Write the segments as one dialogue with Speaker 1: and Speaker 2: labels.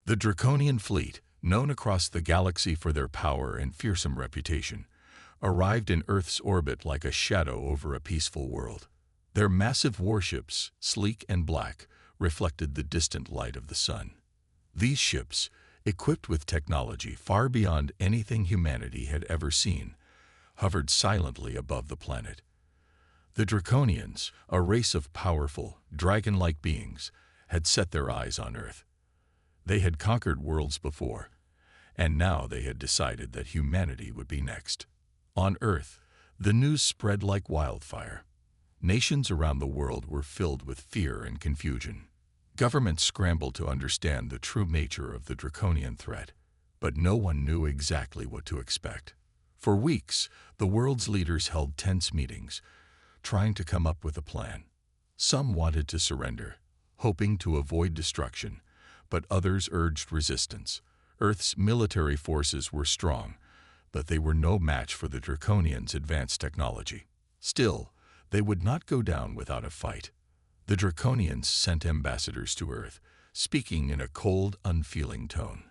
Speaker 1: The Draconian fleet, known across the galaxy for their power and fearsome reputation, arrived in Earth's orbit like a shadow over a peaceful world. Their massive warships, sleek and black, reflected the distant light of the sun. These ships, equipped with technology far beyond anything humanity had ever seen, hovered silently above the planet. The Draconians, a race of powerful, dragon-like beings, had set their eyes on Earth. They had conquered worlds before, and now they had decided that humanity would be next. On Earth, the news spread like wildfire. Nations around the world were filled with fear and confusion. Governments scrambled to understand the true nature of the Draconian threat, but no one knew exactly what to expect. For weeks, the world's leaders held tense meetings, trying to come up with a plan. Some wanted to surrender, hoping to avoid destruction, but others urged resistance. Earth's military forces were strong, but they were no match for the Draconians' advanced technology. Still, they would not go down without a fight. The Draconians sent ambassadors to Earth, speaking in a cold, unfeeling tone.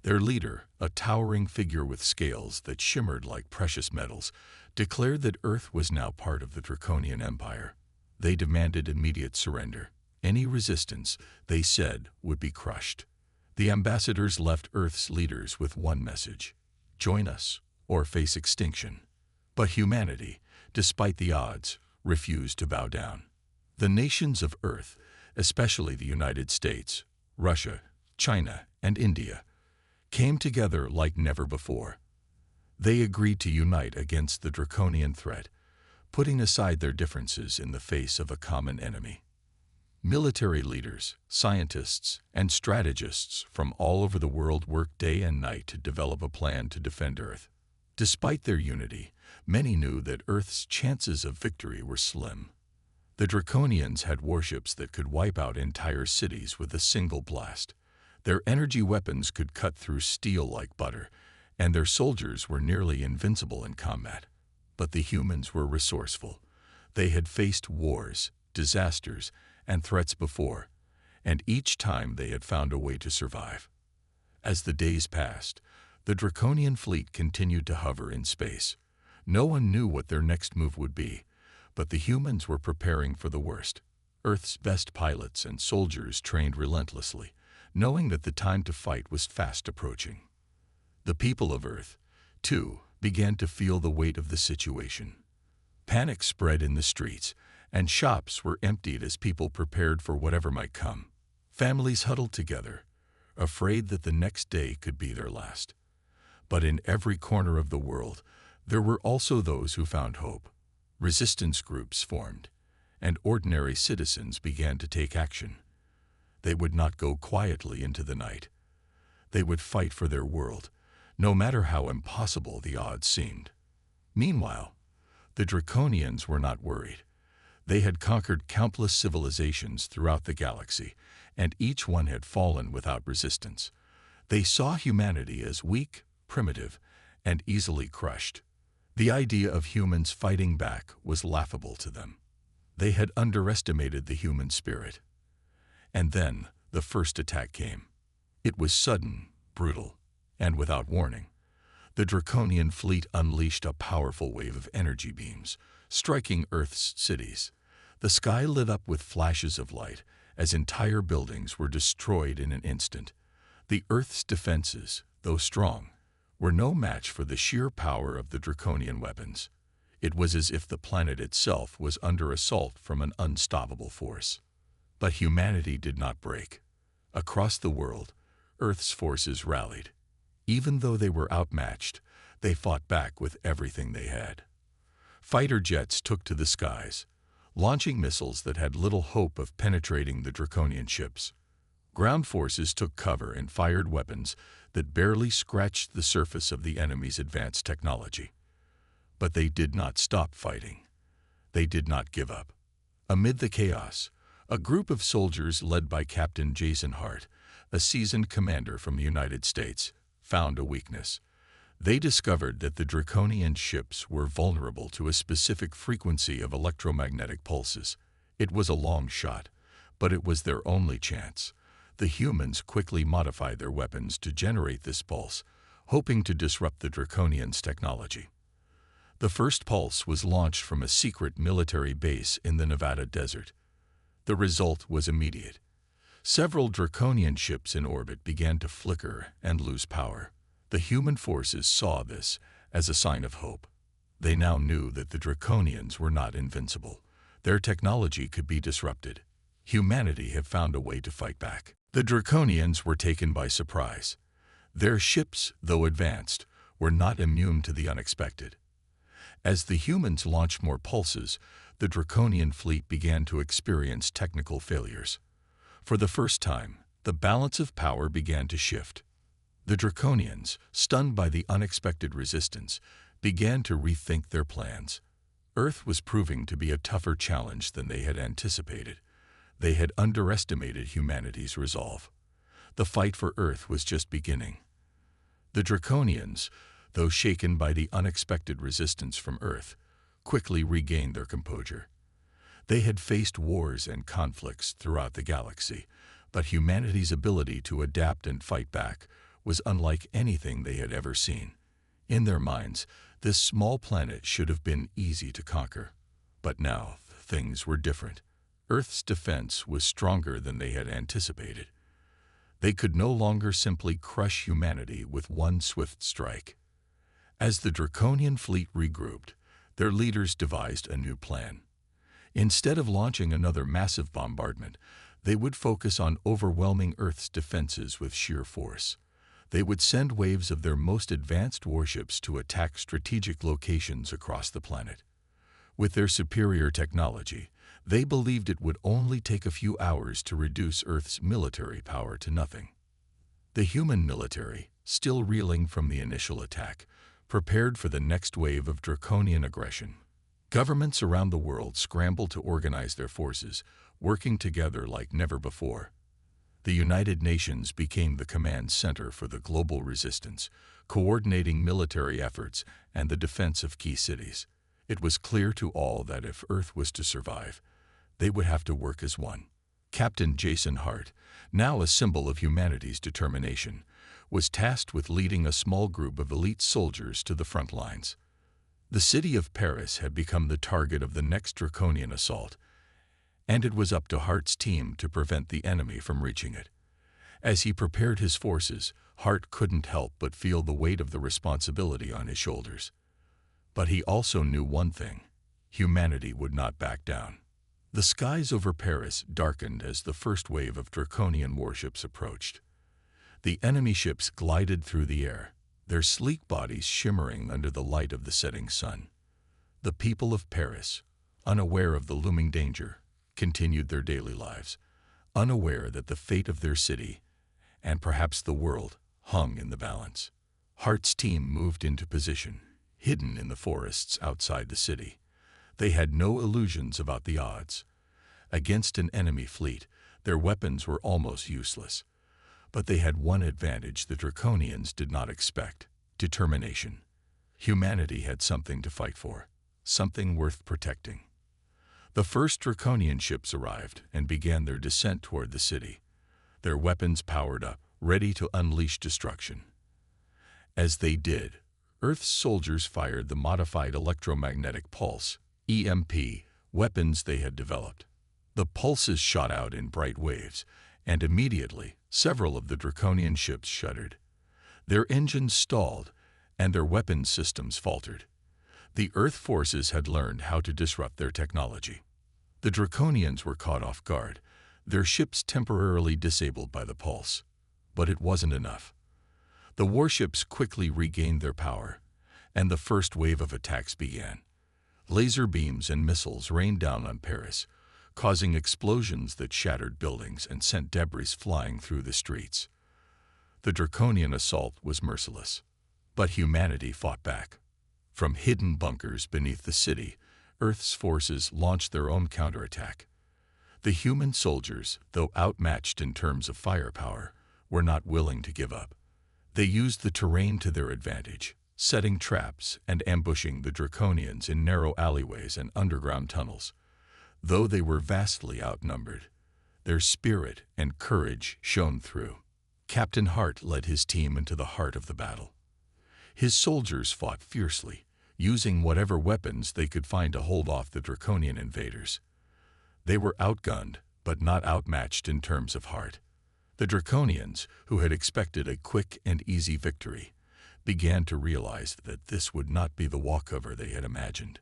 Speaker 1: Their leader, a towering figure with scales that shimmered like precious metals, declared that Earth was now part of the Draconian Empire. They demanded immediate surrender. Any resistance, they said, would be crushed. The ambassadors left Earth's leaders with one message: join us or face extinction. But humanity, despite the odds, refused to bow down. The nations of Earth, especially the United States, Russia, China, and India, came together like never before. They agreed to unite against the Draconian threat, putting aside their differences in the face of a common enemy. Military leaders, scientists, and strategists from all over the world worked day and night to develop a plan to defend Earth. Despite their unity, many knew that Earth's chances of victory were slim. The Draconians had warships that could wipe out entire cities with a single blast. Their energy weapons could cut through steel like butter, and their soldiers were nearly invincible in combat. But the humans were resourceful. They had faced wars, disasters, and threats before, and each time they had found a way to survive. As the days passed, the Draconian fleet continued to hover in space. No one knew what their next move would be, but the humans were preparing for the worst. Earth's best pilots and soldiers trained relentlessly, knowing that the time to fight was fast approaching. The people of Earth, too, began to feel the weight of the situation. Panic spread in the streets, and shops were emptied as people prepared for whatever might come. Families huddled together, afraid that the next day could be their last. But in every corner of the world, there were also those who found hope. Resistance groups formed, and ordinary citizens began to take action. They would not go quietly into the night. They would fight for their world, no matter how impossible the odds seemed. Meanwhile, the Draconians were not worried. They had conquered countless civilizations throughout the galaxy, and each one had fallen without resistance. They saw humanity as weak, primitive, and easily crushed. The idea of humans fighting back was laughable to them. They had underestimated the human spirit. And then the first attack came. It was sudden, brutal, and without warning. The Draconian fleet unleashed a powerful wave of energy beams, striking Earth's cities. The sky lit up with flashes of light as entire buildings were destroyed in an instant. The Earth's defenses, though strong, were no match for the sheer power of the Draconian weapons. It was as if the planet itself was under assault from an unstoppable force. But humanity did not break. Across the world, Earth's forces rallied. Even though they were outmatched, they fought back with everything they had. Fighter jets took to the skies, launching missiles that had little hope of penetrating the Draconian ships. Ground forces took cover and fired weapons that barely scratched the surface of the enemy's advanced technology. But they did not stop fighting. They did not give up. Amid the chaos, a group of soldiers led by Captain Jason Hart, a seasoned commander from the United States, found a weakness. They discovered that the Draconian ships were vulnerable to a specific frequency of electromagnetic pulses. It was a long shot, but it was their only chance. The humans quickly modified their weapons to generate this pulse, hoping to disrupt the Draconians' technology. The first pulse was launched from a secret military base in the Nevada desert. The result was immediate. Several Draconian ships in orbit began to flicker and lose power. The human forces saw this as a sign of hope. They now knew that the Draconians were not invincible. Their technology could be disrupted. Humanity had found a way to fight back. The Draconians were taken by surprise. Their ships, though advanced, were not immune to the unexpected. As the humans launched more pulses, the Draconian fleet began to experience technical failures. For the first time, the balance of power began to shift. The Draconians, stunned by the unexpected resistance, began to rethink their plans. Earth was proving to be a tougher challenge than they had anticipated. They had underestimated humanity's resolve. The fight for Earth was just beginning. The Draconians, though shaken by the unexpected resistance from Earth, quickly regained their composure. They had faced wars and conflicts throughout the galaxy, but humanity's ability to adapt and fight back was unlike anything they had ever seen. In their minds, this small planet should have been easy to conquer. But now, things were different. Earth's defense was stronger than they had anticipated. They could no longer simply crush humanity with one swift strike. As the Draconian fleet regrouped, their leaders devised a new plan. Instead of launching another massive bombardment, they would focus on overwhelming Earth's defenses with sheer force. They would send waves of their most advanced warships to attack strategic locations across the planet. With their superior technology, they believed it would only take a few hours to reduce Earth's military power to nothing. The human military, still reeling from the initial attack, prepared for the next wave of Draconian aggression. Governments around the world scrambled to organize their forces, working together like never before. The United Nations became the command center for the global resistance, coordinating military efforts and the defense of key cities. It was clear to all that if Earth was to survive, they would have to work as one. Captain Jason Hart, now a symbol of humanity's determination, was tasked with leading a small group of elite soldiers to the front lines. The city of Paris had become the target of the next Draconian assault, and it was up to Hart's team to prevent the enemy from reaching it. As he prepared his forces, Hart couldn't help but feel the weight of the responsibility on his shoulders. But he also knew one thing: humanity would not back down. The skies over Paris darkened as the first wave of Draconian warships approached. The enemy ships glided through the air, their sleek bodies shimmering under the light of the setting sun. The people of Paris, unaware of the looming danger, continued their daily lives, unaware that the fate of their city, and perhaps the world, hung in the balance. Hart's team moved into position, hidden in the forests outside the city. They had no illusions about the odds. Against an enemy fleet, their weapons were almost useless. But they had one advantage the Draconians did not expect: determination. Humanity had something to fight for, something worth protecting. The first Draconian ships arrived and began their descent toward the city, their weapons powered up, ready to unleash destruction. As they did, Earth's soldiers fired the modified electromagnetic pulse, EMP, weapons they had developed. The pulses shot out in bright waves, and immediately, several of the Draconian ships shuddered. Their engines stalled, and their weapons systems faltered. The Earth forces had learned how to disrupt their technology. The Draconians were caught off guard, their ships temporarily disabled by the pulse. But it wasn't enough. The warships quickly regained their power, and the first wave of attacks began. Laser beams and missiles rained down on Paris, causing explosions that shattered buildings and sent debris flying through the streets. The Draconian assault was merciless, but humanity fought back. From hidden bunkers beneath the city, Earth's forces launched their own counterattack. The human soldiers, though outmatched in terms of firepower, were not willing to give up. They used the terrain to their advantage, setting traps and ambushing the Draconians in narrow alleyways and underground tunnels. Though they were vastly outnumbered, Their spirit and courage shone through. Captain Hart led his team into the heart of the battle. His soldiers fought fiercely, using whatever weapons they could find to hold off the Draconian invaders. They were outgunned, but not outmatched in terms of heart. The Draconians, who had expected a quick and easy victory, began to realize that this would not be the walkover they had imagined.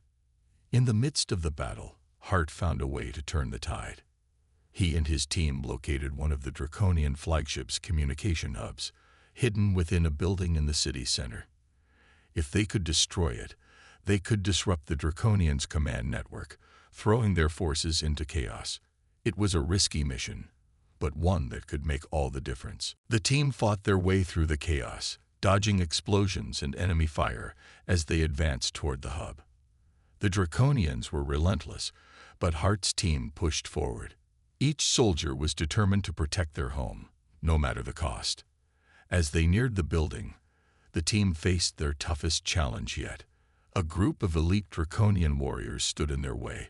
Speaker 1: In the midst of the battle, Hart found a way to turn the tide. He and his team located one of the Draconian flagship's communication hubs, hidden within a building in the city center. If they could destroy it, they could disrupt the Draconians' command network, throwing their forces into chaos. It was a risky mission, but one that could make all the difference. The team fought their way through the chaos, dodging explosions and enemy fire as they advanced toward the hub. The Draconians were relentless, but Hart's team pushed forward. Each soldier was determined to protect their home, no matter the cost. As they neared the building, the team faced their toughest challenge yet. A group of elite Draconian warriors stood in their way,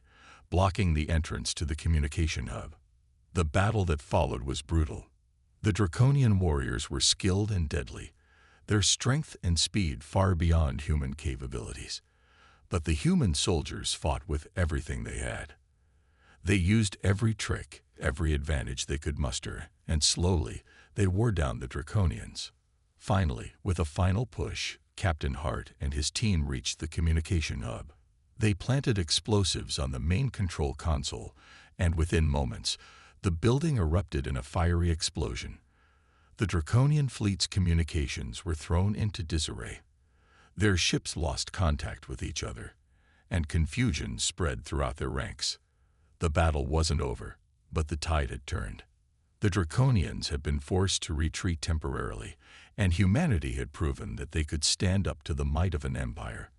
Speaker 1: blocking the entrance to the communication hub. The battle that followed was brutal. The Draconian warriors were skilled and deadly, their strength and speed far beyond human capabilities. But the human soldiers fought with everything they had. They used every trick, every advantage they could muster, and slowly they wore down the Draconians. Finally, with a final push, Captain Hart and his team reached the communication hub. They planted explosives on the main control console, and within moments, the building erupted in a fiery explosion. The Draconian fleet's communications were thrown into disarray. Their ships lost contact with each other, and confusion spread throughout their ranks. The battle wasn't over, but the tide had turned. The Draconians had been forced to retreat temporarily, and humanity had proven that they could stand up to the might of an empire.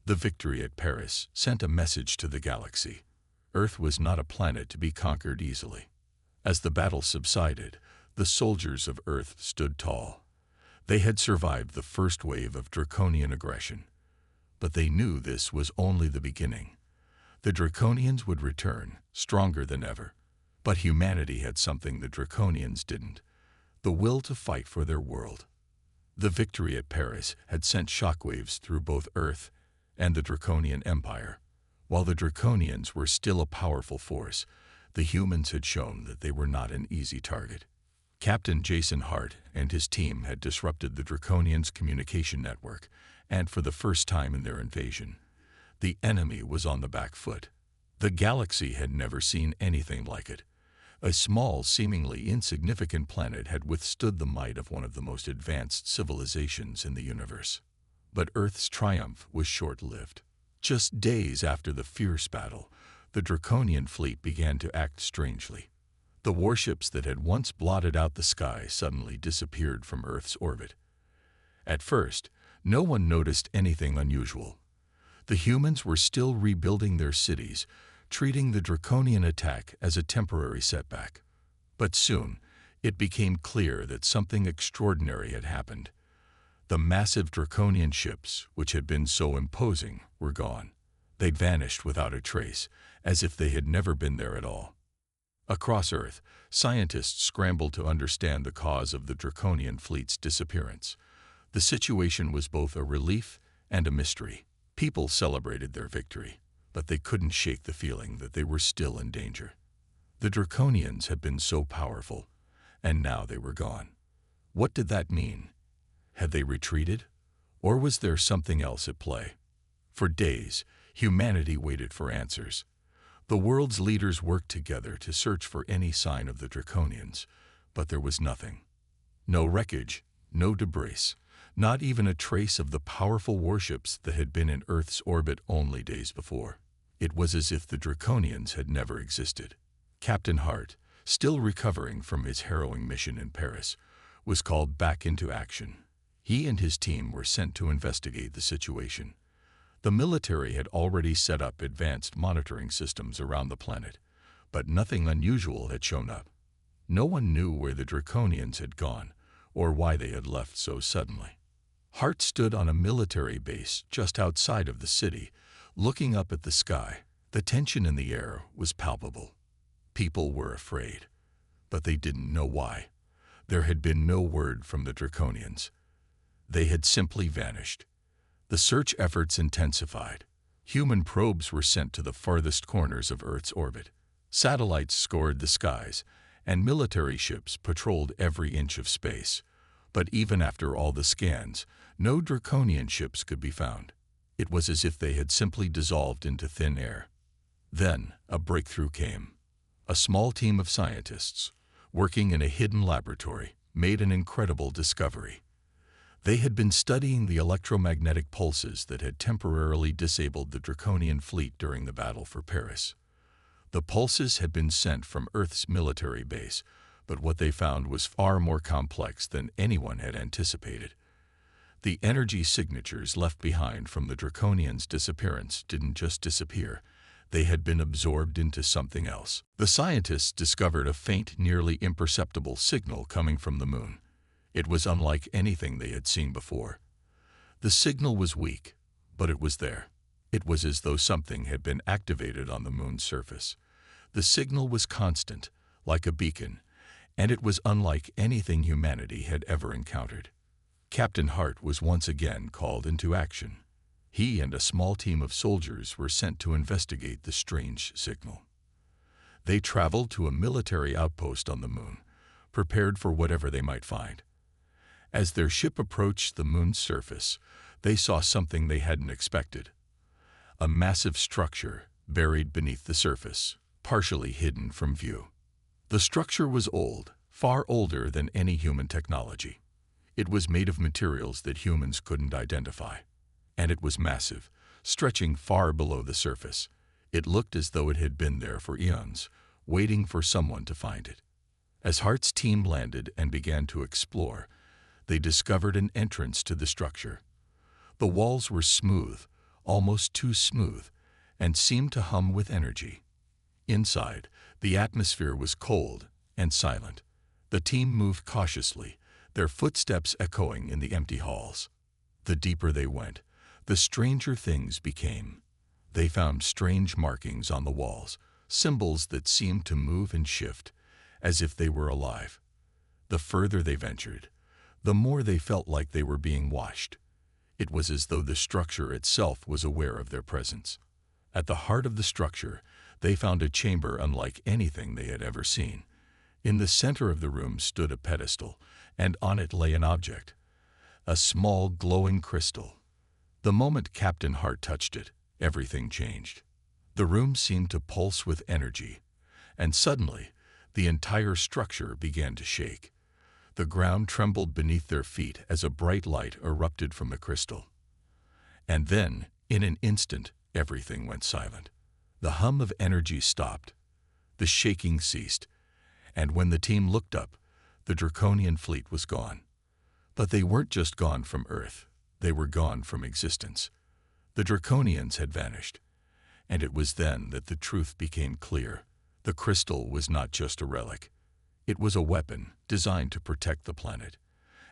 Speaker 1: The victory at Paris sent a message to the galaxy. Earth was not a planet to be conquered easily. As the battle subsided, the soldiers of Earth stood tall. They had survived the first wave of Draconian aggression, but they knew this was only the beginning. The Draconians would return, stronger than ever. But humanity had something the Draconians didn't: the will to fight for their world. The victory at Paris had sent shockwaves through both Earth and the Draconian Empire. While the Draconians were still a powerful force, the humans had shown that they were not an easy target. Captain Jason Hart and his team had disrupted the Draconians' communication network, and for the first time in their invasion, the enemy was on the back foot. The galaxy had never seen anything like it. A small, seemingly insignificant planet had withstood the might of one of the most advanced civilizations in the universe. But Earth's triumph was short-lived. Just days after the fierce battle, the Draconian fleet began to act strangely. The warships that had once blotted out the sky suddenly disappeared from Earth's orbit. At first, no one noticed anything unusual. The humans were still rebuilding their cities, treating the Draconian attack as a temporary setback. But soon, it became clear that something extraordinary had happened. The massive Draconian ships, which had been so imposing, were gone. They'd vanished without a trace, as if they had never been there at all. Across Earth, scientists scrambled to understand the cause of the Draconian fleet's disappearance. The situation was both a relief and a mystery. People celebrated their victory, but they couldn't shake the feeling that they were still in danger. The Draconians had been so powerful, and now they were gone. What did that mean? Had they retreated, or was there something else at play? For days, humanity waited for answers. The world's leaders worked together to search for any sign of the Draconians, but there was nothing. No wreckage, no debris, not even a trace of the powerful warships that had been in Earth's orbit only days before. It was as if the Draconians had never existed. Captain Hart, still recovering from his harrowing mission in Paris, was called back into action. He and his team were sent to investigate the situation. The military had already set up advanced monitoring systems around the planet, but nothing unusual had shown up. No one knew where the Draconians had gone or why they had left so suddenly. Hart stood on a military base just outside of the city, looking up at the sky. The tension in the air was palpable. People were afraid. but they didn't know why. There had been no word from the Draconians. They had simply vanished. The search efforts intensified. Human probes were sent to the farthest corners of Earth's orbit. Satellites scoured the skies, and military ships patrolled every inch of space. But even after all the scans, no Draconian ships could be found. It was as if they had simply dissolved into thin air. Then, a breakthrough came. A small team of scientists, working in a hidden laboratory, made an incredible discovery. They had been studying the electromagnetic pulses that had temporarily disabled the Draconian fleet during the battle for Paris. The pulses had been sent from Earth's military base, but what they found was far more complex than anyone had anticipated. The energy signatures left behind from the Draconians' disappearance didn't just disappear. They had been absorbed into something else. The scientists discovered a faint, nearly imperceptible signal coming from the moon. It was unlike anything they had seen before. The signal was weak, but it was there. It was as though something had been activated on the moon's surface. The signal was constant, like a beacon, and it was unlike anything humanity had ever encountered. Captain Hart was once again called into action. He and a small team of soldiers were sent to investigate the strange signal. They traveled to a military outpost on the moon, prepared for whatever they might find. As their ship approached the moon's surface, they saw something they hadn't expected. A massive structure buried beneath the surface, partially hidden from view. The structure was old, far older than any human technology. It was made of materials that humans couldn't identify. And it was massive, stretching far below the surface. It looked as though it had been there for eons, waiting for someone to find it. As Hart's team landed and began to explore, they discovered an entrance to the structure. The walls were smooth, almost too smooth, and seemed to hum with energy. Inside, the atmosphere was cold and silent. The team moved cautiously, their footsteps echoing in the empty halls. The deeper they went, the stranger things became. They found strange markings on the walls, symbols that seemed to move and shift, as if they were alive. The further they ventured, the more they felt like they were being watched. It was as though the structure itself was aware of their presence. At the heart of the structure, they found a chamber unlike anything they had ever seen. In the center of the room stood a pedestal, and on it lay an object, a small glowing crystal. The moment Captain Hart touched it, everything changed. The room seemed to pulse with energy, and suddenly, the entire structure began to shake. The ground trembled beneath their feet as a bright light erupted from the crystal. And then, in an instant, everything went silent. The hum of energy stopped. The shaking ceased, and when the team looked up, the Draconian fleet was gone. But they weren't just gone from Earth. They were gone from existence. The Draconians had vanished, and it was then that the truth became clear. The crystal was not just a relic. It was a weapon designed to protect the planet.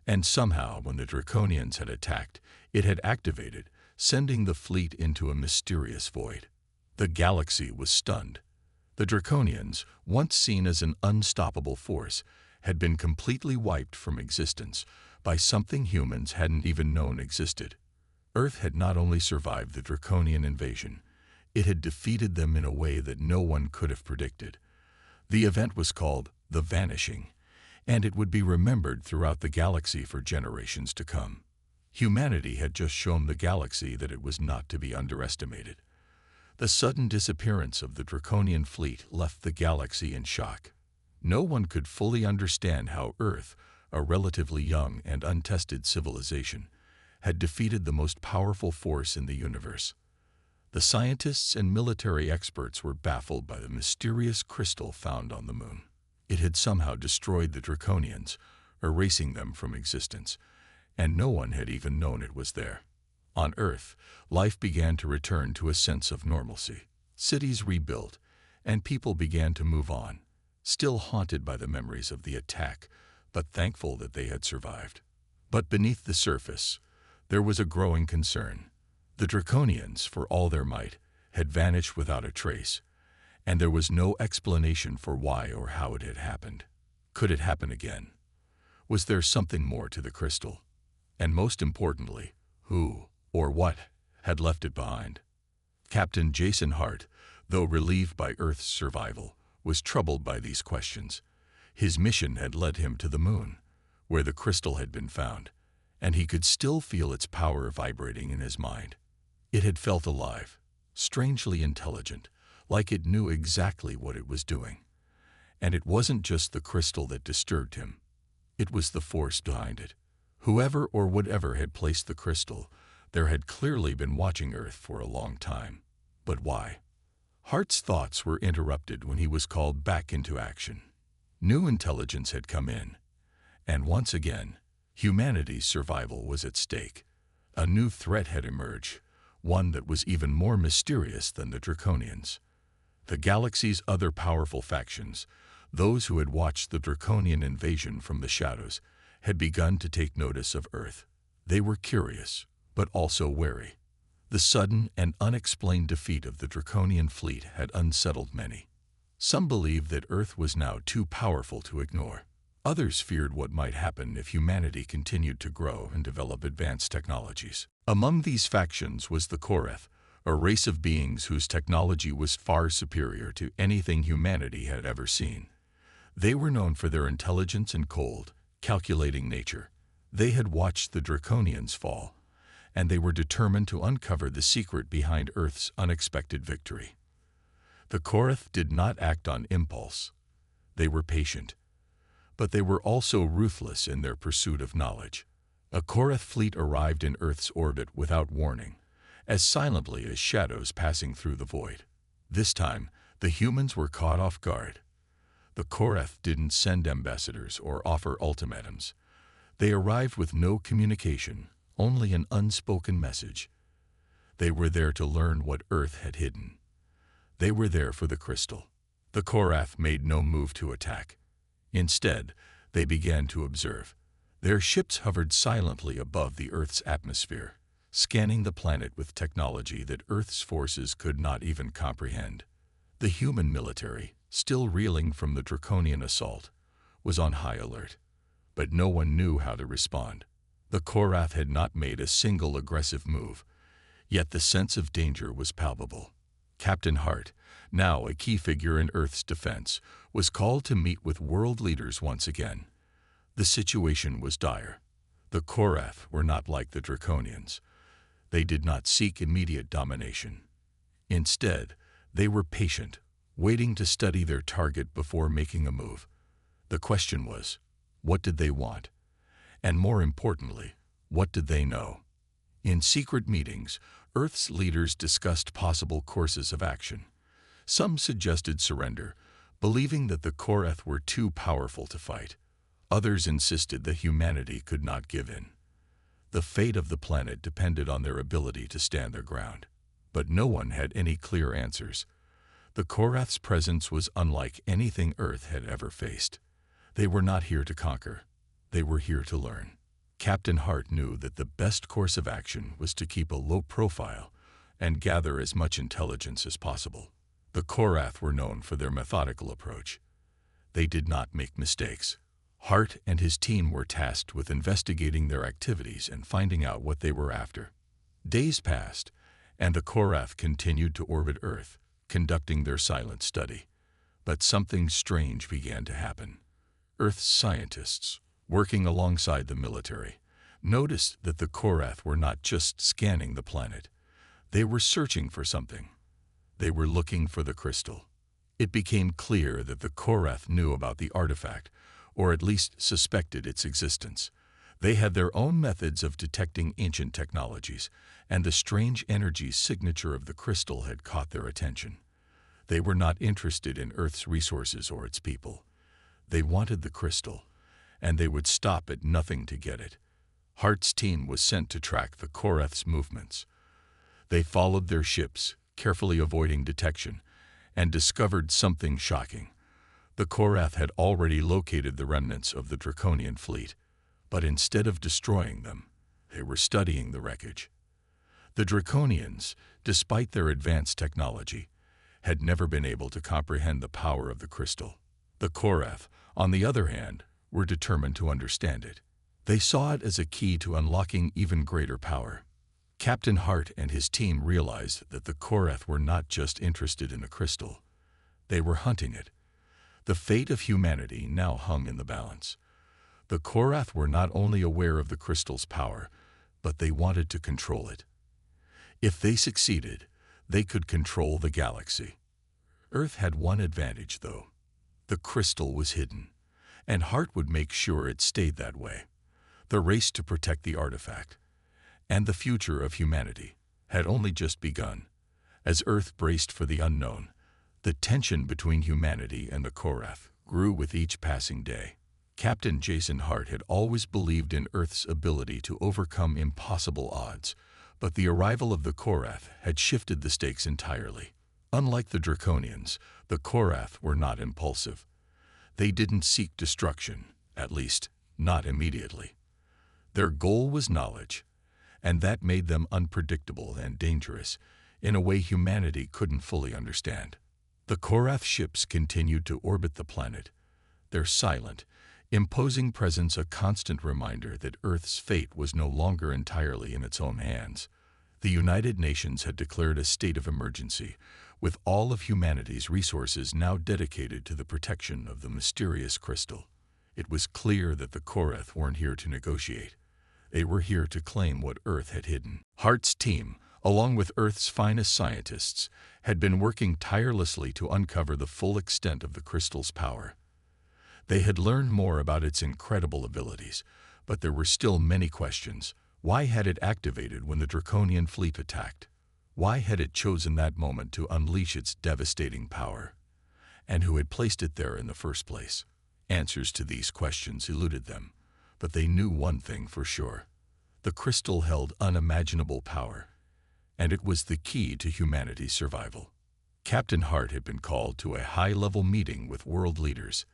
Speaker 1: And somehow, when the Draconians had attacked, it had activated, sending the fleet into a mysterious void. The galaxy was stunned. The Draconians, once seen as an unstoppable force, had been completely wiped from existence by something humans hadn't even known existed. Earth had not only survived the Draconian invasion, it had defeated them in a way that no one could have predicted. The event was called the Vanishing, and it would be remembered throughout the galaxy for generations to come. Humanity had just shown the galaxy that it was not to be underestimated. The sudden disappearance of the Draconian fleet left the galaxy in shock. No one could fully understand how Earth, a relatively young and untested civilization, had defeated the most powerful force in the universe. The scientists and military experts were baffled by the mysterious crystal found on the moon. It had somehow destroyed the Draconians, erasing them from existence, and no one had even known it was there. On Earth, life began to return to a sense of normalcy. Cities rebuilt, and people began to move on, still haunted by the memories of the attack, but thankful that they had survived. But beneath the surface, there was a growing concern. The Draconians, for all their might, had vanished without a trace, and there was no explanation for why or how it had happened. Could it happen again? Was there something more to the crystal? And most importantly, who or what had left it behind? Captain Jason Hart, though relieved by Earth's survival, was troubled by these questions. His mission had led him to the moon, where the crystal had been found, and he could still feel its power vibrating in his mind. It had felt alive, strangely intelligent, like it knew exactly what it was doing. And it wasn't just the crystal that disturbed him. It was the force behind it. Whoever or whatever had placed the crystal there had clearly been watching Earth for a long time. But why? Hart's thoughts were interrupted when he was called back into action. New intelligence had come in, and once again, humanity's survival was at stake. A new threat had emerged, one that was even more mysterious than the Draconians. The galaxy's other powerful factions, those who had watched the Draconian invasion from the shadows, had begun to take notice of Earth. They were curious, but also wary. The sudden and unexplained defeat of the Draconian fleet had unsettled many. Some believed that Earth was now too powerful to ignore. Others feared what might happen if humanity continued to grow and develop advanced technologies. Among these factions was the Koreth, a race of beings whose technology was far superior to anything humanity had ever seen. They were known for their intelligence and cold, calculating nature. They had watched the Draconians fall, and they were determined to uncover the secret behind Earth's unexpected victory. The Koreth did not act on impulse. They were patient, but they were also ruthless in their pursuit of knowledge. A Koreth fleet arrived in Earth's orbit without warning, as silently as shadows passing through the void. This time, the humans were caught off guard. The Koreth didn't send ambassadors or offer ultimatums. They arrived with no communication, only an unspoken message. They were there to learn what Earth had hidden. They were there for the crystal. The Koreth made no move to attack. Instead, they began to observe. Their ships hovered silently above the Earth's atmosphere, scanning the planet with technology that Earth's forces could not even comprehend. The human military, still reeling from the Draconian assault, was on high alert, but no one knew how to respond. The Koreth had not made a single aggressive move, yet the sense of danger was palpable. Captain Hart, now a key figure in Earth's defense, was called to meet with world leaders once again. The situation was dire. The Koreth were not like the Draconians. They did not seek immediate domination. Instead, they were patient, waiting to study their target before making a move. The question was, what did they want? And more importantly, what did they know? In secret meetings, Earth's leaders discussed possible courses of action. Some suggested surrender, believing that the Koreth were too powerful to fight. Others insisted that humanity could not give in. The fate of the planet depended on their ability to stand their ground. But no one had any clear answers. The Koreth's presence was unlike anything Earth had ever faced. They were not here to conquer. They were here to learn. Captain Hart knew that the best course of action was to keep a low profile and gather as much intelligence as possible. The Koreth were known for their methodical approach. They did not make mistakes. Hart and his team were tasked with investigating their activities and finding out what they were after. Days passed, and the Koreth continued to orbit Earth, conducting their silent study. But something strange began to happen. Earth's scientists, working alongside the military, noticed that the Koreth were not just scanning the planet. They were searching for something. They were looking for the crystal. It became clear that the Koreth knew about the artifact, or at least suspected its existence. They had their own methods of detecting ancient technologies, and the strange energy signature of the crystal had caught their attention. They were not interested in Earth's resources or its people. They wanted the crystal, and they would stop at nothing to get it. Hart's team was sent to track the Koreth's movements. They followed their ships, carefully avoiding detection, and discovered something shocking. The Koreth had already located the remnants of the Draconian fleet, but instead of destroying them, they were studying the wreckage. The Draconians, despite their advanced technology, had never been able to comprehend the power of the crystal. The Korath, on the other hand, were determined to understand it. They saw it as a key to unlocking even greater power. Captain Hart and his team realized that the Korath were not just interested in the crystal. They were hunting it. The fate of humanity now hung in the balance. The Korath were not only aware of the crystal's power, but they wanted to control it. If they succeeded, they could control the galaxy. Earth had one advantage, though. The crystal was hidden, and Hart would make sure it stayed that way. The race to protect the artifact and the future of humanity had only just begun. As Earth braced for the unknown, the tension between humanity and the Korath grew with each passing day. Captain Jason Hart had always believed in Earth's ability to overcome impossible odds, but the arrival of the Korath had shifted the stakes entirely. Unlike the Draconians, the Korath were not impulsive. They didn't seek destruction, at least, not immediately. Their goal was knowledge, and that made them unpredictable and dangerous in a way humanity couldn't fully understand. The Korath ships continued to orbit the planet, their silent, imposing presence a constant reminder that Earth's fate was no longer entirely in its own hands. The United Nations had declared a state of emergency, with all of humanity's resources now dedicated to the protection of the mysterious crystal. It was clear that the Korath weren't here to negotiate. They were here to claim what Earth had hidden. Hart's team, along with Earth's finest scientists, had been working tirelessly to uncover the full extent of the crystal's power. They had learned more about its incredible abilities, but there were still many questions. Why had it activated when the Draconian fleet attacked? Why had it chosen that moment to unleash its devastating power? And who had placed it there in the first place? Answers to these questions eluded them, but they knew one thing for sure. The crystal held unimaginable power, and it was the key to humanity's survival. Captain Hart had been called to a high-level meeting with world leaders.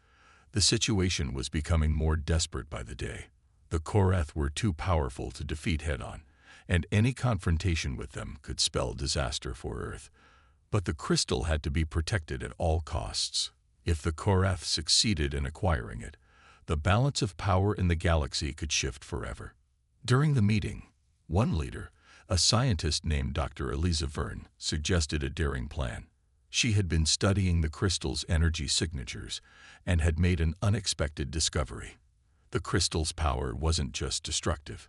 Speaker 1: The situation was becoming more desperate by the day. The Korath were too powerful to defeat head-on, and any confrontation with them could spell disaster for Earth. But the crystal had to be protected at all costs. If the Korath succeeded in acquiring it, the balance of power in the galaxy could shift forever. During the meeting, one leader, a scientist named Dr. Eliza Verne, suggested a daring plan. She had been studying the crystal's energy signatures and had made an unexpected discovery. The crystal's power wasn't just destructive.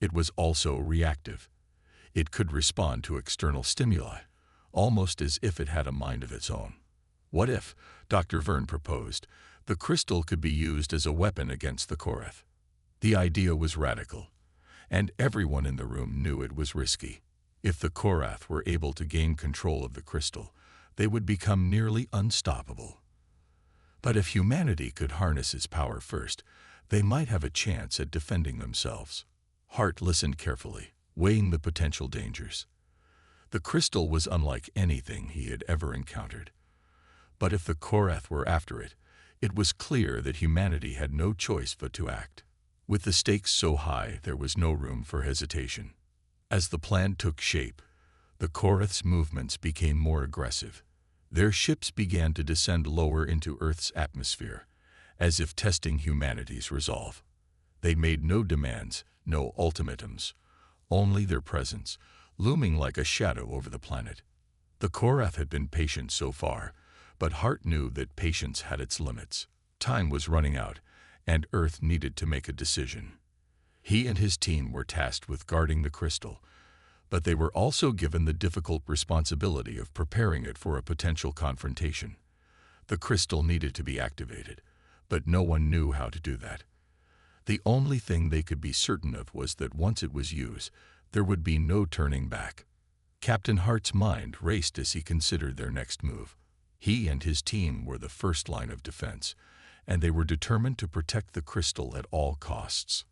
Speaker 1: It was also reactive. It could respond to external stimuli, almost as if it had a mind of its own. What if, Dr. Verne proposed, the crystal could be used as a weapon against the Korath? The idea was radical, and everyone in the room knew it was risky. If the Korath were able to gain control of the crystal, they would become nearly unstoppable. But if humanity could harness its power first, they might have a chance at defending themselves. Hart listened carefully, weighing the potential dangers. The crystal was unlike anything he had ever encountered. But if the Korath were after it, it was clear that humanity had no choice but to act. With the stakes so high, there was no room for hesitation. As the plan took shape, the Korath's movements became more aggressive. Their ships began to descend lower into Earth's atmosphere, as if testing humanity's resolve. They made no demands, no ultimatums, only their presence, looming like a shadow over the planet. The Korath had been patient so far, but Hart knew that patience had its limits. Time was running out, and Earth needed to make a decision. He and his team were tasked with guarding the crystal, but they were also given the difficult responsibility of preparing it for a potential confrontation. The crystal needed to be activated, but no one knew how to do that. The only thing they could be certain of was that once it was used, there would be no turning back. Captain Hart's mind raced as he considered their next move. He and his team were the first line of defense, and they were determined to protect the crystal at all costs.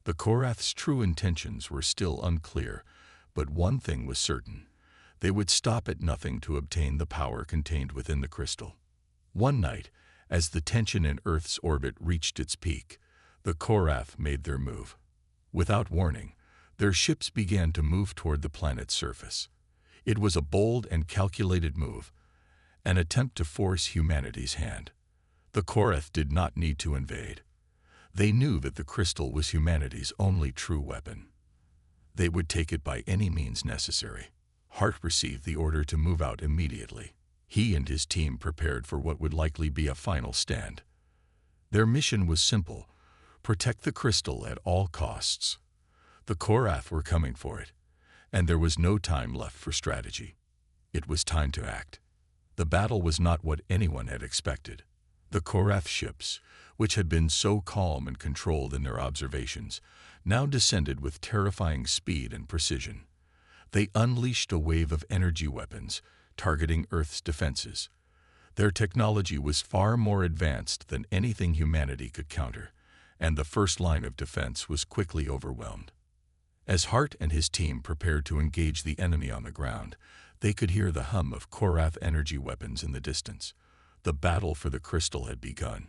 Speaker 1: The Korath's true intentions were still unclear, but one thing was certain: they would stop at nothing to obtain the power contained within the crystal. One night, as the tension in Earth's orbit reached its peak, the Korath made their move. Without warning, their ships began to move toward the planet's surface. It was a bold and calculated move, an attempt to force humanity's hand. The Korath did not need to invade. They knew that the crystal was humanity's only true weapon. They would take it by any means necessary. Hart received the order to move out immediately. He and his team prepared for what would likely be a final stand. Their mission was simple: protect the crystal at all costs. The Korath were coming for it, and there was no time left for strategy. It was time to act. The battle was not what anyone had expected. The Korath ships, which had been so calm and controlled in their observations, now descended with terrifying speed and precision. They unleashed a wave of energy weapons, targeting Earth's defenses. Their technology was far more advanced than anything humanity could counter, and the first line of defense was quickly overwhelmed. As Hart and his team prepared to engage the enemy on the ground, they could hear the hum of Korath energy weapons in the distance. The battle for the crystal had begun,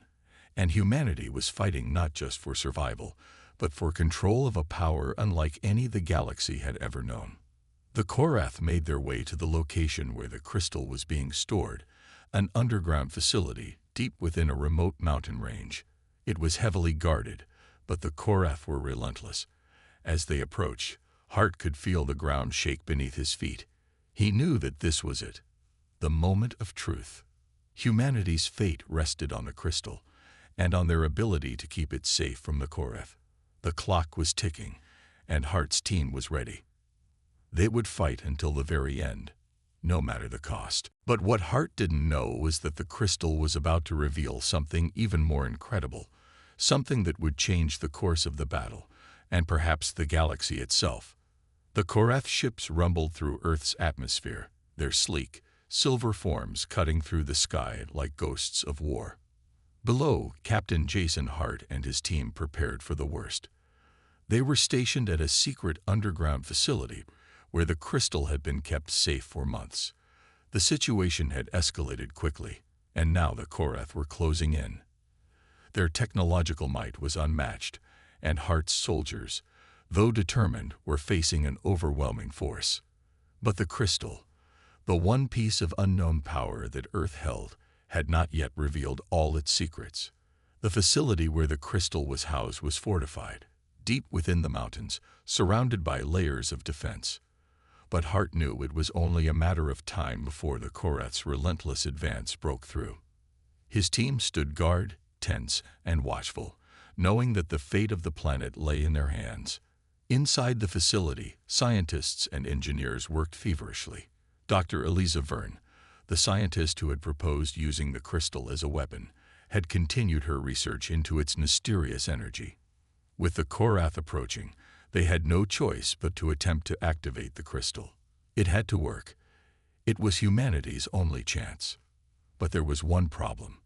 Speaker 1: and humanity was fighting not just for survival, but for control of a power unlike any the galaxy had ever known. The Korath made their way to the location where the crystal was being stored, an underground facility deep within a remote mountain range. It was heavily guarded, but the Korath were relentless. As they approached, Hart could feel the ground shake beneath his feet. He knew that this was it, the moment of truth. Humanity's fate rested on the crystal, and on their ability to keep it safe from the Korath. The clock was ticking, and Hart's team was ready. They would fight until the very end, no matter the cost. But what Hart didn't know was that the crystal was about to reveal something even more incredible, something that would change the course of the battle, and perhaps the galaxy itself. The Korath ships rumbled through Earth's atmosphere, their sleek, silver forms cutting through the sky like ghosts of war. Below, Captain Jason Hart and his team prepared for the worst. They were stationed at a secret underground facility where the crystal had been kept safe for months. The situation had escalated quickly, and now the Korath were closing in. Their technological might was unmatched, and Hart's soldiers, though determined, were facing an overwhelming force. But the crystal, the one piece of unknown power that Earth held, had not yet revealed all its secrets. The facility where the crystal was housed was fortified, deep within the mountains, surrounded by layers of defense. But Hart knew it was only a matter of time before the Korath's relentless advance broke through. His team stood guard, tense and watchful, knowing that the fate of the planet lay in their hands. Inside the facility, scientists and engineers worked feverishly. Dr. Eliza Verne, the scientist who had proposed using the crystal as a weapon, had continued her research into its mysterious energy. With the Korath approaching, they had no choice but to attempt to activate the crystal. It had to work. It was humanity's only chance. But there was one problem.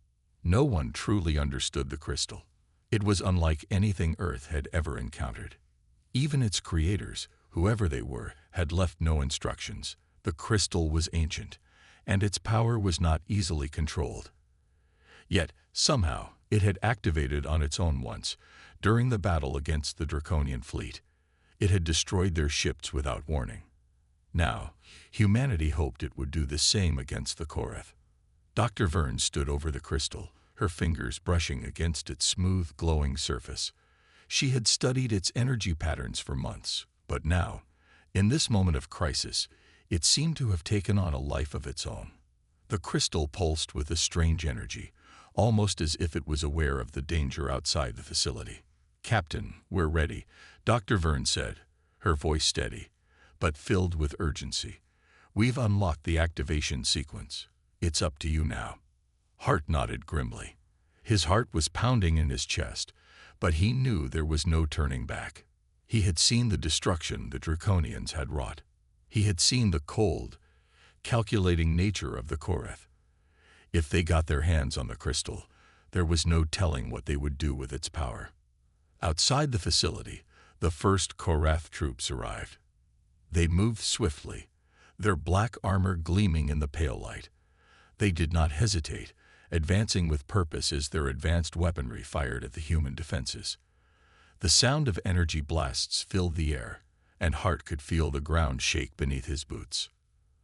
Speaker 1: No one truly understood the crystal. It was unlike anything Earth had ever encountered. Even its creators, whoever they were, had left no instructions. The crystal was ancient, and its power was not easily controlled. Yet, somehow, it had activated on its own once, during the battle against the Draconian fleet. It had destroyed their ships without warning. Now, humanity hoped it would do the same against the Korath. Dr. Verne stood over the crystal, her fingers brushing against its smooth, glowing surface. She had studied its energy patterns for months, but now, in this moment of crisis, it seemed to have taken on a life of its own. The crystal pulsed with a strange energy, almost as if it was aware of the danger outside the facility. "Captain, we're ready," Dr. Verne said, her voice steady, but filled with urgency. "We've unlocked the activation sequence. It's up to you now." Hart nodded grimly. His heart was pounding in his chest, but he knew there was no turning back. He had seen the destruction the Draconians had wrought. He had seen the cold, calculating nature of the Korath. If they got their hands on the crystal, there was no telling what they would do with its power. Outside the facility, the first Korath troops arrived. They moved swiftly, their black armor gleaming in the pale light. They did not hesitate, advancing with purpose as their advanced weaponry fired at the human defenses. The sound of energy blasts filled the air, and Hart could feel the ground shake beneath his boots.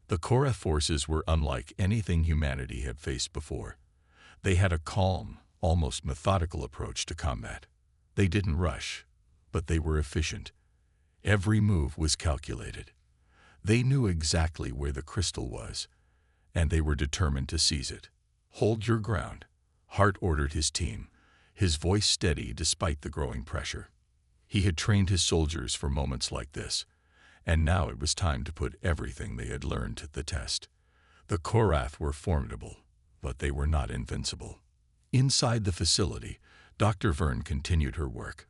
Speaker 1: The Korath forces were unlike anything humanity had faced before. They had a calm, almost methodical approach to combat. They didn't rush, but they were efficient. Every move was calculated. They knew exactly where the crystal was, and they were determined to seize it. "Hold your ground," Hart ordered his team, his voice steady despite the growing pressure. He had trained his soldiers for moments like this, and now it was time to put everything they had learned to the test. The Korath were formidable, but they were not invincible. Inside the facility, Dr. Verne continued her work.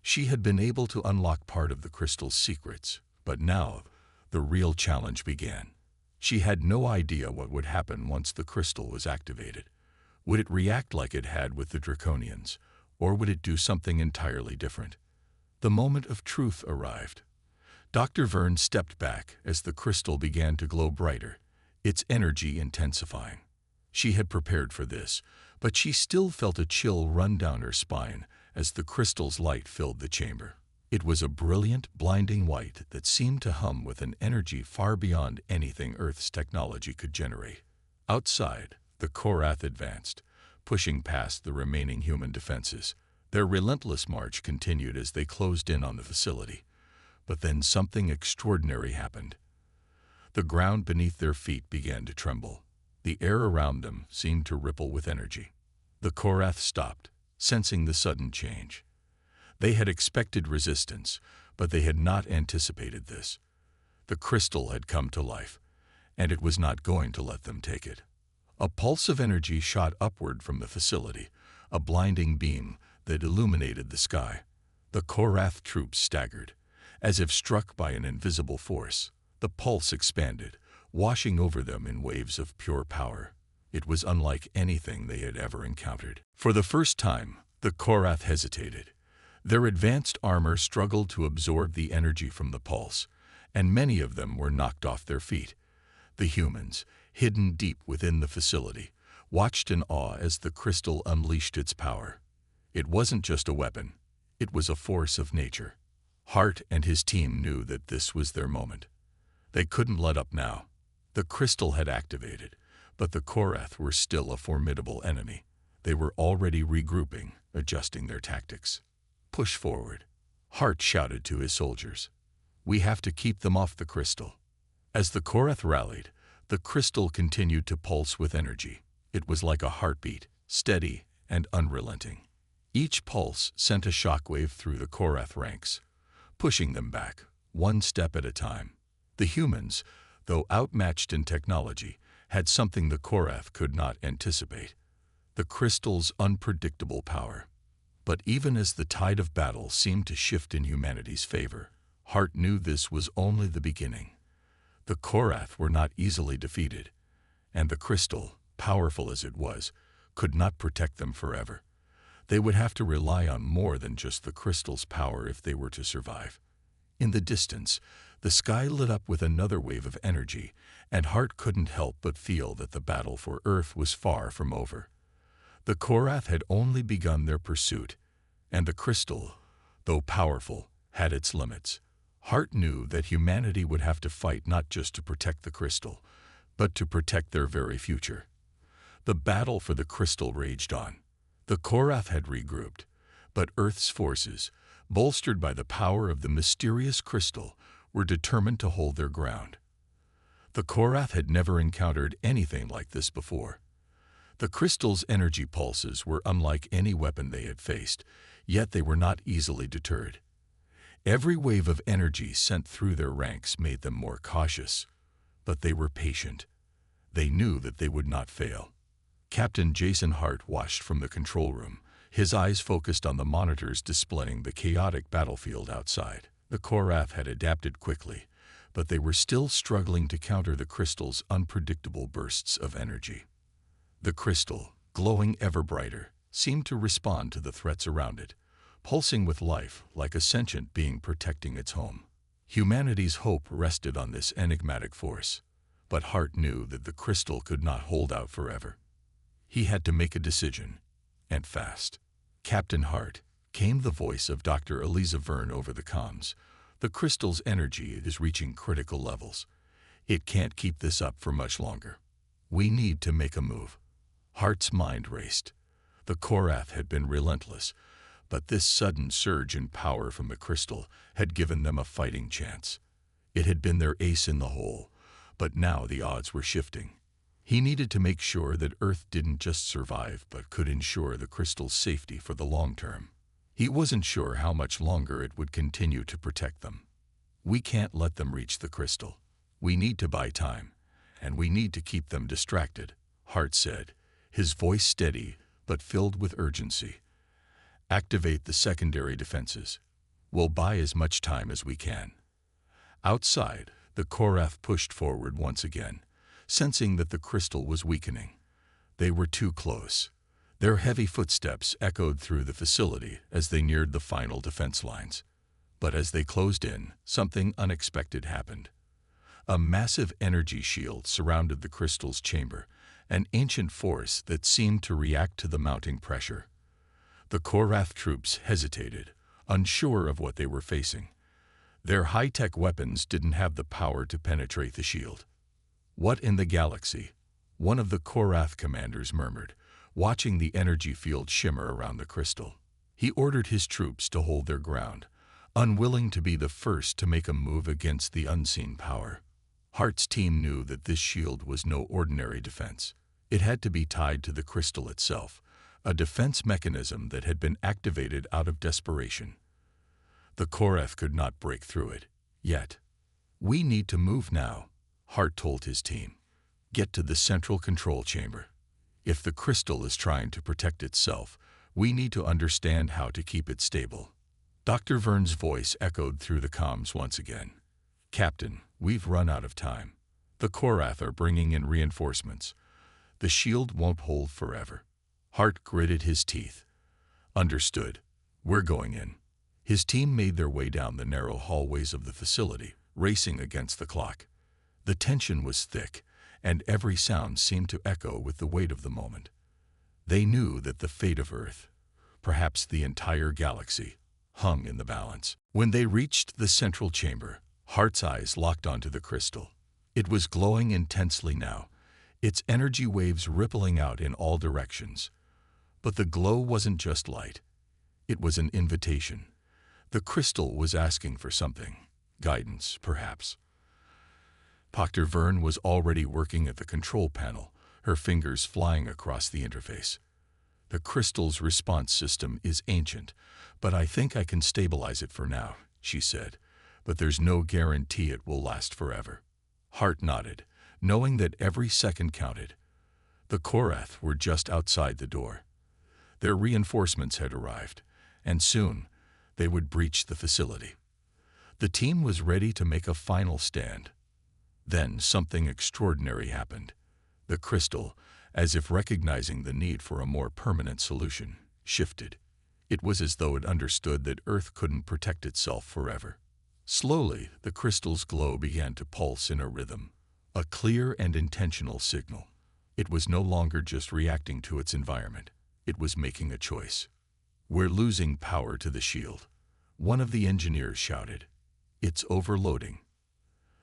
Speaker 1: She had been able to unlock part of the crystal's secrets, but now the real challenge began. She had no idea what would happen once the crystal was activated. Would it react like it had with the Draconians, or would it do something entirely different? The moment of truth arrived. Dr. Verne stepped back as the crystal began to glow brighter, its energy intensifying. She had prepared for this, but she still felt a chill run down her spine as the crystal's light filled the chamber. It was a brilliant, blinding white that seemed to hum with an energy far beyond anything Earth's technology could generate. Outside, the Korath advanced, pushing past the remaining human defenses. Their relentless march continued as they closed in on the facility. But then something extraordinary happened. The ground beneath their feet began to tremble. The air around them seemed to ripple with energy. The Korath stopped, sensing the sudden change. They had expected resistance, but they had not anticipated this. The crystal had come to life, and it was not going to let them take it. A pulse of energy shot upward from the facility, a blinding beam that illuminated the sky. The Korath troops staggered, as if struck by an invisible force. The pulse expanded, washing over them in waves of pure power. It was unlike anything they had ever encountered. For the first time, the Korath hesitated. Their advanced armor struggled to absorb the energy from the pulse, and many of them were knocked off their feet. The humans, hidden deep within the facility, watched in awe as the crystal unleashed its power. It wasn't just a weapon, it was a force of nature. Hart and his team knew that this was their moment. They couldn't let up now. The crystal had activated, but the Korath were still a formidable enemy. They were already regrouping, adjusting their tactics. "Push forward," Hart shouted to his soldiers. "We have to keep them off the crystal." As the Korath rallied, the crystal continued to pulse with energy. It was like a heartbeat, steady and unrelenting. Each pulse sent a shockwave through the Korath ranks, pushing them back, one step at a time. The humans, though outmatched in technology, had something the Korath could not anticipate: the crystal's unpredictable power. But even as the tide of battle seemed to shift in humanity's favor, Hart knew this was only the beginning. The Korath were not easily defeated, and the crystal, powerful as it was, could not protect them forever. They would have to rely on more than just the crystal's power if they were to survive. In the distance, the sky lit up with another wave of energy, and Hart couldn't help but feel that the battle for Earth was far from over. The Korath had only begun their pursuit, and the crystal, though powerful, had its limits. Hart knew that humanity would have to fight not just to protect the crystal, but to protect their very future. The battle for the crystal raged on. The Korath had regrouped, but Earth's forces, bolstered by the power of the mysterious crystal, were determined to hold their ground. The Korath had never encountered anything like this before. The crystal's energy pulses were unlike any weapon they had faced, yet they were not easily deterred. Every wave of energy sent through their ranks made them more cautious, but they were patient. They knew that they would not fail. Captain Jason Hart watched from the control room, his eyes focused on the monitors displaying the chaotic battlefield outside. The Korath had adapted quickly, but they were still struggling to counter the crystal's unpredictable bursts of energy. The crystal, glowing ever brighter, seemed to respond to the threats around it, pulsing with life like a sentient being protecting its home. Humanity's hope rested on this enigmatic force, but Hart knew that the crystal could not hold out forever. He had to make a decision, and fast. "Captain Hart," came the voice of Dr. Eliza Verne over the comms, "the crystal's energy is reaching critical levels. It can't keep this up for much longer. We need to make a move." Hart's mind raced. The Korath had been relentless, but this sudden surge in power from the crystal had given them a fighting chance. It had been their ace in the hole, but now the odds were shifting. He needed to make sure that Earth didn't just survive but could ensure the crystal's safety for the long term. He wasn't sure how much longer it would continue to protect them. We can't let them reach the crystal. We need to buy time, and we need to keep them distracted, Hart said, his voice steady but filled with urgency. Activate the secondary defenses. We'll buy as much time as we can. Outside, the Korath pushed forward once again, sensing that the crystal was weakening. They were too close. Their heavy footsteps echoed through the facility as they neared the final defense lines. But as they closed in, something unexpected happened. A massive energy shield surrounded the crystal's chamber, an ancient force that seemed to react to the mounting pressure. The Korath troops hesitated, unsure of what they were facing. Their high-tech weapons didn't have the power to penetrate the shield. "What in the galaxy?" one of the Korath commanders murmured, watching the energy field shimmer around the crystal. He ordered his troops to hold their ground, unwilling to be the first to make a move against the unseen power. Hart's team knew that this shield was no ordinary defense. It had to be tied to the crystal itself, a defense mechanism that had been activated out of desperation. The Korath could not break through it, yet. "We need to move now," Hart told his team. "Get to the central control chamber. If the crystal is trying to protect itself, we need to understand how to keep it stable." Dr. Vern's voice echoed through the comms once again. "Captain, we've run out of time. The Korath are bringing in reinforcements. The shield won't hold forever." Hart gritted his teeth. "Understood. We're going in." His team made their way down the narrow hallways of the facility, racing against the clock. The tension was thick, and every sound seemed to echo with the weight of the moment. They knew that the fate of Earth, perhaps the entire galaxy, hung in the balance. When they reached the central chamber, Hart's eyes locked onto the crystal. It was glowing intensely now, its energy waves rippling out in all directions. But the glow wasn't just light. It was an invitation. The crystal was asking for something. Guidance, perhaps. Dr. Vern was already working at the control panel, her fingers flying across the interface. "The crystal's response system is ancient, but I think I can stabilize it for now," she said. "But there's no guarantee it will last forever." Hart nodded, knowing that every second counted. The Korath were just outside the door. Their reinforcements had arrived, and soon they would breach the facility. The team was ready to make a final stand. Then something extraordinary happened. The crystal, as if recognizing the need for a more permanent solution, shifted. It was as though it understood that Earth couldn't protect itself forever. Slowly, the crystal's glow began to pulse in a rhythm, a clear and intentional signal. It was no longer just reacting to its environment. It was making a choice. "We're losing power to the shield," one of the engineers shouted. "It's overloading."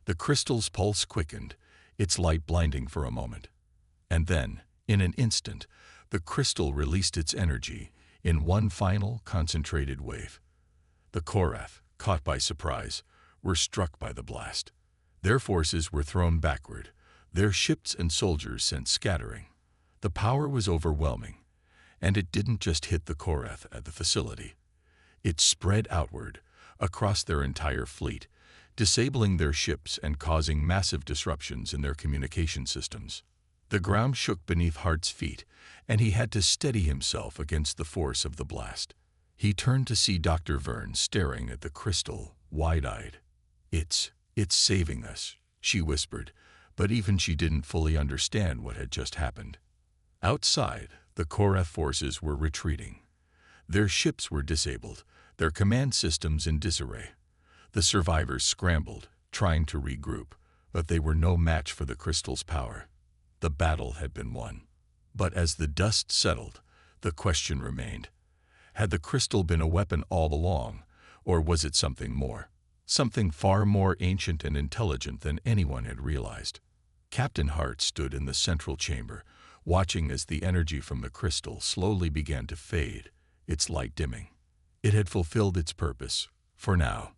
Speaker 1: The crystal's pulse quickened, its light blinding for a moment. And then, in an instant, the crystal released its energy in one final, concentrated wave. The Korath, caught by surprise, were struck by the blast. Their forces were thrown backward, their ships and soldiers sent scattering. The power was overwhelming, and it didn't just hit the Korath at the facility. It spread outward, across their entire fleet, disabling their ships and causing massive disruptions in their communication systems. The ground shook beneath Hart's feet, and he had to steady himself against the force of the blast. He turned to see Dr. Vern staring at the crystal, wide-eyed. It's saving us," she whispered, but even she didn't fully understand what had just happened. Outside, the Korath forces were retreating. Their ships were disabled, their command systems in disarray. The survivors scrambled, trying to regroup, but they were no match for the crystal's power. The battle had been won. But as the dust settled, the question remained. Had the crystal been a weapon all along, or was it something more? Something far more ancient and intelligent than anyone had realized. Captain Hart stood in the central chamber, watching as the energy from the crystal slowly began to fade, its light dimming. It had fulfilled its purpose, for now.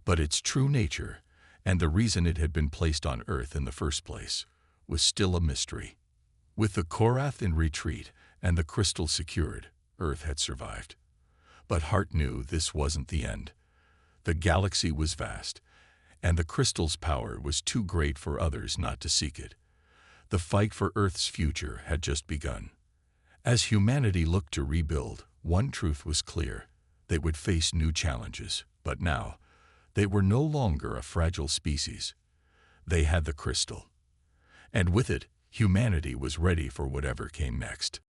Speaker 1: But its true nature, and the reason it had been placed on Earth in the first place, was still a mystery. With the Korath in retreat and the crystal secured, Earth had survived. But Hart knew this wasn't the end. The galaxy was vast, and the crystal's power was too great for others not to seek it. The fight for Earth's future had just begun. As humanity looked to rebuild, one truth was clear. They would face new challenges, but now, they were no longer a fragile species. They had the crystal. And with it, humanity was ready for whatever came next.